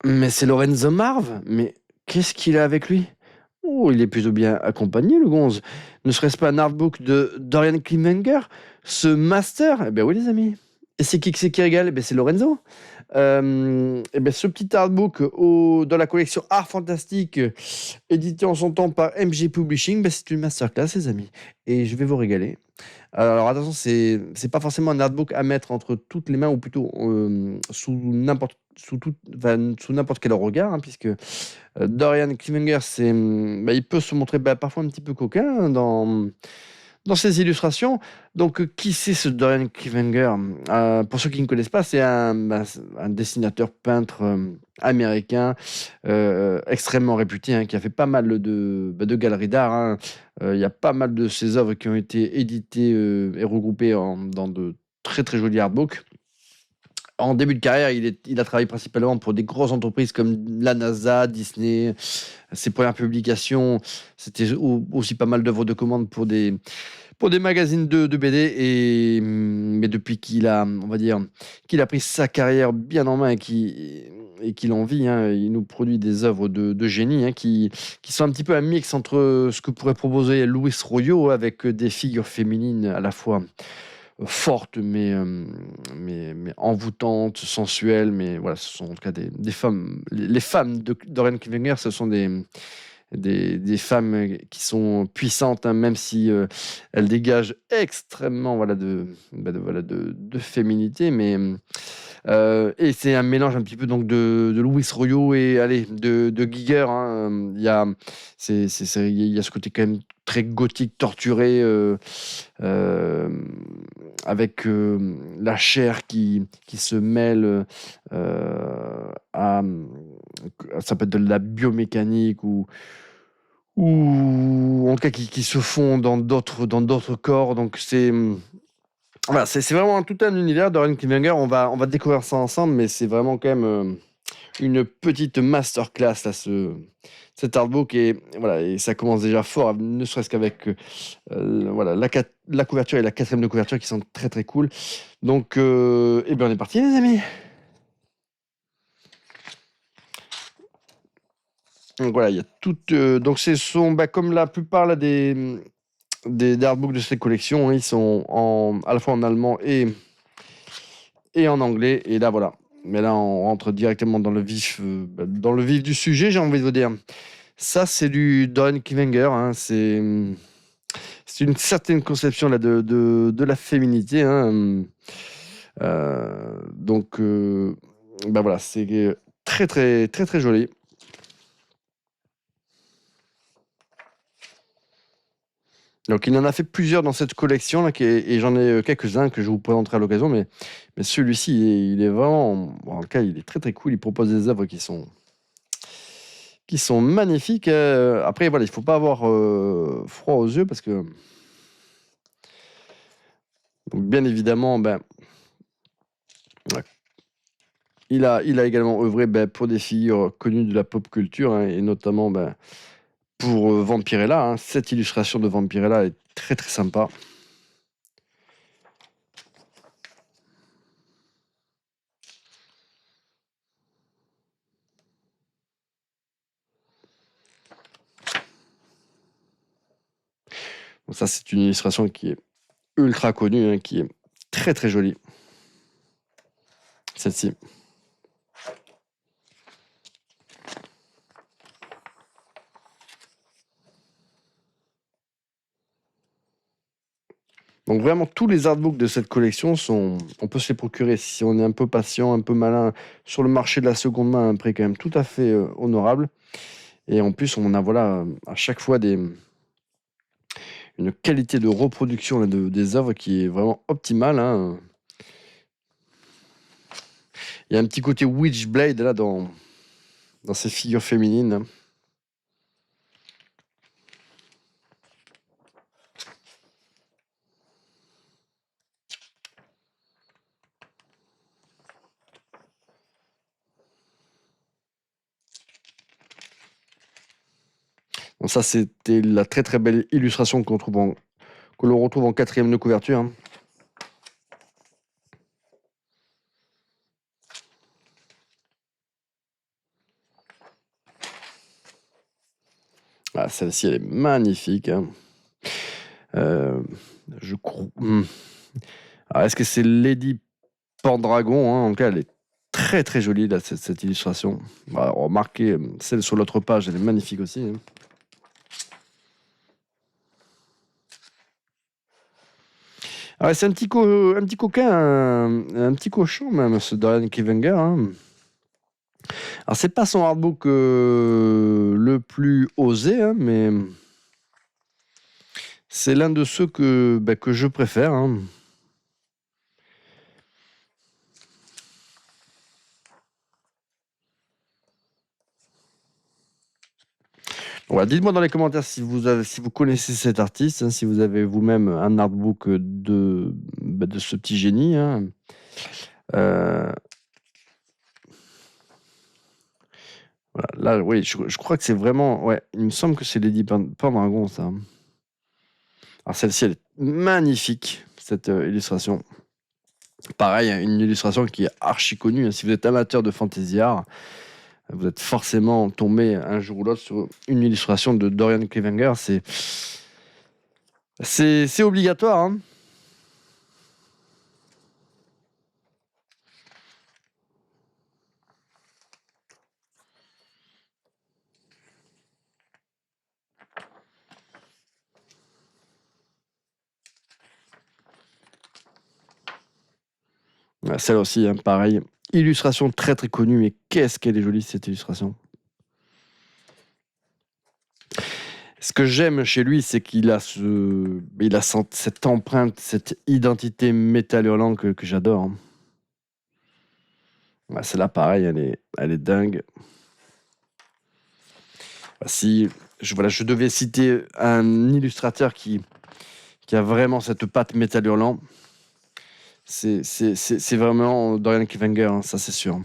Mais c'est Lorenzo Marv? Mais qu'est-ce qu'il a avec lui? Oh, il est plutôt bien accompagné, le gonze. Ne serait-ce pas un artbook de Dorian Klimwenger? Ce master? Eh ben oui, les amis. Et c'est qui régale? Eh ben c'est Lorenzo. Eh ben ce petit artbook dans la collection Art Fantastique, édité en son temps par MG Publishing, ben c'est une masterclass, les amis. Et je vais vous régaler. Alors attention, c'est pas forcément un artbook à mettre entre toutes les mains ou plutôt sous n'importe quel regard, hein, puisque Dorian Klinger, il peut se montrer parfois un petit peu coquin, hein, dans ses illustrations. Donc, qui c'est ce Dorian Klinger? Pour ceux qui ne connaissent pas, c'est un dessinateur peintre américain extrêmement réputé, hein, qui a fait pas mal de galeries d'art, hein. Il y a pas mal de ses œuvres qui ont été éditées et regroupées dans de très très jolis artbooks. En début de carrière, il a travaillé principalement pour des grosses entreprises comme la NASA, Disney. Ses premières publications, c'était aussi pas mal d'œuvres de commande pour des magazines de BD. Mais depuis on va dire, qu'il a pris sa carrière bien en main et qu'il en vit, hein, il nous produit des œuvres de génie, hein, qui sont un petit peu un mix entre ce que pourrait proposer Louis Royo avec des figures féminines à la fois fortes, mais envoûtantes, sensuelles. Mais voilà, ce sont en tout cas des femmes. Les femmes de Dorian Klinger, ce sont des femmes qui sont puissantes, hein, même si elles dégagent extrêmement de féminité. Et c'est un mélange un petit peu donc de Louis Royo et allez, de Giger, hein. Il y a ce côté quand même très gothique, torturé, euh, avec la chair qui se mêle à, ça peut être de la biomécanique ou en tout cas qui se font dans d'autres corps. Donc voilà, c'est vraiment tout un univers de Ren Klinger. On va découvrir ça ensemble, mais c'est vraiment quand même une petite masterclass là, cet artbook. Et voilà, et ça commence déjà fort, ne serait-ce qu'avec voilà, la couverture et la quatrième de couverture qui sont très très cool. Donc, eh bien, on est parti, les amis. Donc voilà, il y a toutes. Donc, ce sont comme la plupart là, des artbooks de cette collection, hein, ils sont à la fois en allemand et en anglais. Et là, voilà. Mais là, on rentre directement dans le vif du sujet, j'ai envie de vous dire. Ça, c'est du Don Kivenger, hein. C'est une certaine conception là, de la féminité, hein. Donc, voilà, c'est très, très, très, très joli. Donc, il en a fait plusieurs dans cette collection là, et j'en ai quelques-uns que je vous présenterai à l'occasion. Mais celui-ci, il est vraiment, en tout cas, il est très, très cool. Il propose des œuvres qui sont magnifiques. Après, voilà, il faut pas avoir froid aux yeux parce que, donc, bien évidemment, ouais, il a également œuvré pour des figures connues de la pop culture, hein, et notamment pour Vampirella, hein. Cette illustration de Vampirella est très très sympa. Donc ça, c'est une illustration qui est ultra connue, hein, qui est très très jolie. Celle-ci. Donc vraiment, tous les artbooks de cette collection on peut se les procurer si on est un peu patient, un peu malin sur le marché de la seconde main à un prix quand même tout à fait honorable. Et en plus, on a voilà à chaque fois une qualité de reproduction là, des œuvres qui est vraiment optimale, hein. Il y a un petit côté Witchblade là dans ces figures féminines, hein. Donc ça, c'était la très très belle illustration que l'on retrouve en quatrième de couverture, hein. Ah, celle-ci, elle est magnifique, hein. Euh, je crois. Alors, est-ce que c'est Lady Pendragon, hein? En tout cas, elle est très très jolie, là, cette illustration. Bah, remarquez, celle sur l'autre page, elle est magnifique aussi, hein. Ah ouais, c'est un petit coquin, un petit cochon même, ce Dorian Klivenger, hein. Alors, c'est pas son artbook le plus osé, hein, mais c'est l'un de ceux que je préfère, hein. Voilà, dites-moi dans les commentaires si vous connaissez cet artiste, hein, si vous avez vous-même un artbook de ce petit génie, hein. Euh, voilà, là, oui, je crois que c'est vraiment. Ouais, il me semble que c'est Lady Pendragon, ça. Alors, celle-ci, elle est magnifique, cette illustration. Pareil, hein, une illustration qui est archi connue, hein. Si vous êtes amateur de fantasy art, vous êtes forcément tombé un jour ou l'autre sur une illustration de Dorian Klivenger. C'est obligatoire, hein. Celle aussi, hein, pareil. Illustration très très connue, mais qu'est-ce qu'elle est jolie cette illustration. Ce que j'aime chez lui, c'est qu'il a cette empreinte, cette identité métal hurlant que j'adore, hein. Celle-là, pareil, elle est dingue. Si je devais citer un illustrateur qui a vraiment cette patte métal hurlant, c'est vraiment Dorian Klivenger, hein, ça c'est sûr.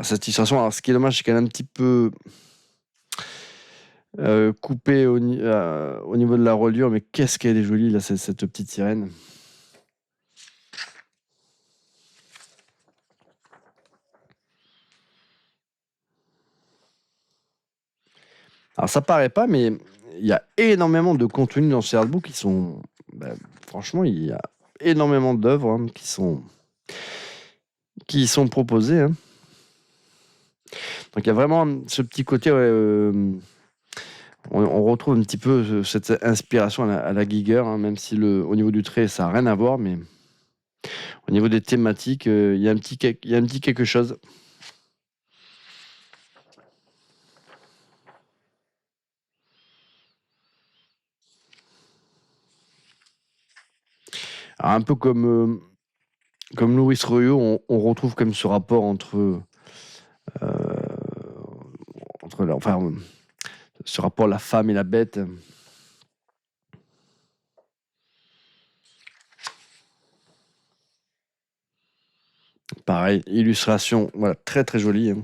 Cette illustration, alors ce qui est dommage, c'est qu'elle est un petit peu coupée au niveau de la reliure, mais qu'est-ce qu'elle est jolie, là, cette petite sirène. Alors ça paraît pas, mais il y a énormément de contenu dans ces artbooks qui sont... franchement, il y a énormément d'œuvres, hein, qui sont proposées, hein. Donc il y a vraiment ce petit côté... on retrouve un petit peu cette inspiration à la Giger, hein, même si au niveau du trait, ça n'a rien à voir, mais au niveau des thématiques, il y a un petit quelque chose. Alors, un peu comme Louis Royo, on retrouve comme ce rapport enfin, ce rapport la femme et la bête. Pareil, illustration, voilà, très très jolie, hein.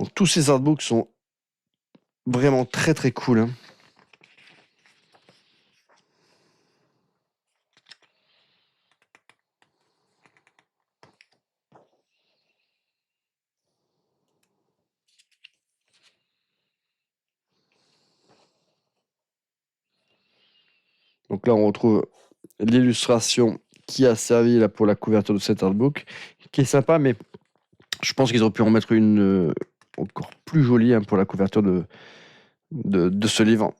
Donc tous ces artbooks sont vraiment très très cool, hein. Donc là, on retrouve l'illustration qui a servi là, pour la couverture de cet artbook, qui est sympa, mais je pense qu'ils auraient pu en mettre une encore plus jolie, hein, pour la couverture de ce livre.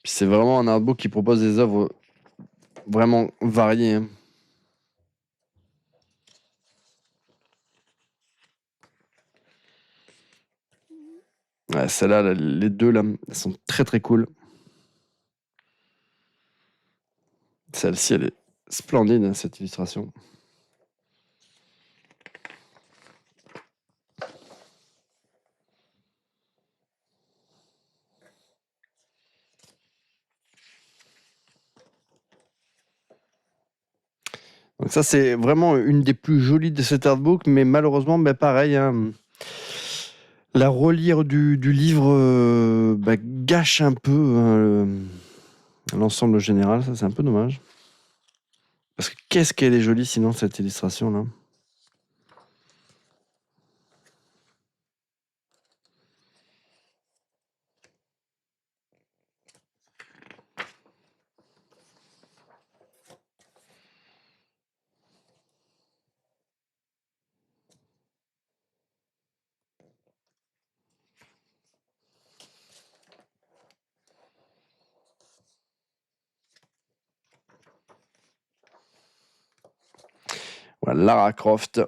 Puis c'est vraiment un artbook qui propose des œuvres vraiment variées, hein. Ouais, celle-là, les deux là, elles sont très très cool. Celle-ci, elle est splendide, hein, cette illustration. Donc ça, c'est vraiment une des plus jolies de cet artbook, mais malheureusement, pareil, hein, la reliure du livre gâche un peu l'ensemble général. Ça, c'est un peu dommage. Parce que qu'est-ce qu'elle est jolie sinon, cette illustration-là. Voilà, Lara Croft.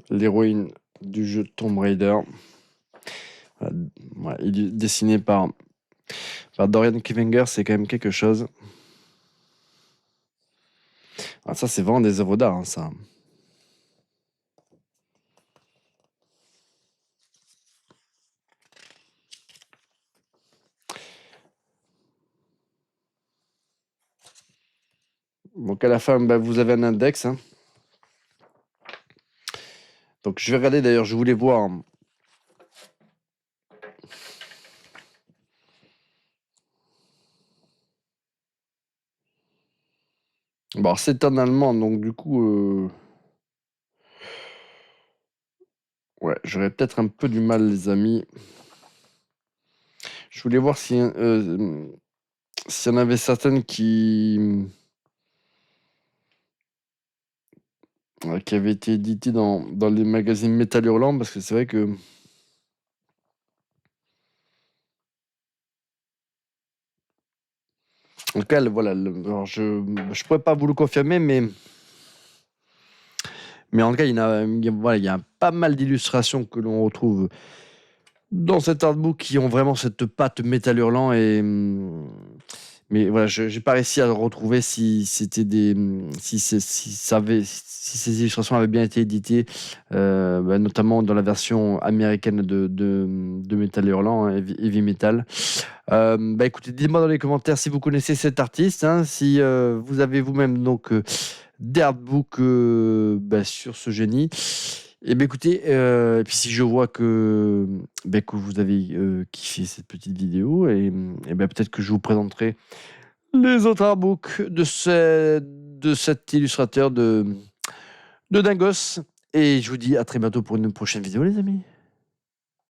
L'héroïne du jeu Tomb Raider. Voilà, il est dessiné par Dorian Kivinger, c'est quand même quelque chose. Ah, ça, c'est vraiment des œuvres d'art, hein, ça. Donc à la fin, vous avez un index. Hein. Donc je vais regarder, d'ailleurs, je voulais voir. Bon, c'est en allemand, donc du coup... Ouais, j'aurais peut-être un peu du mal, les amis. Je voulais voir s'il y en avait certaines qui avaient été éditées dans les magazines Métal Hurlant, parce que c'est vrai que... En tout cas, voilà, alors je pourrais pas vous le confirmer, mais en tout cas, il y a pas mal d'illustrations que l'on retrouve dans cet artbook qui ont vraiment cette patte Métal Hurlant mais voilà, je n'ai pas réussi à retrouver si c'était si ces illustrations avaient bien été éditées, notamment dans la version américaine de Métal Hurlant, hein, Heavy Metal. Écoutez, dites-moi dans les commentaires si vous connaissez cet artiste, hein, si vous avez vous-même donc des artbooks sur ce génie. Et écoutez, et puis si je vois que vous avez kiffé cette petite vidéo, et peut-être que je vous présenterai les autres artbooks de cet illustrateur de Dingos. Et je vous dis à très bientôt pour une prochaine vidéo, les amis.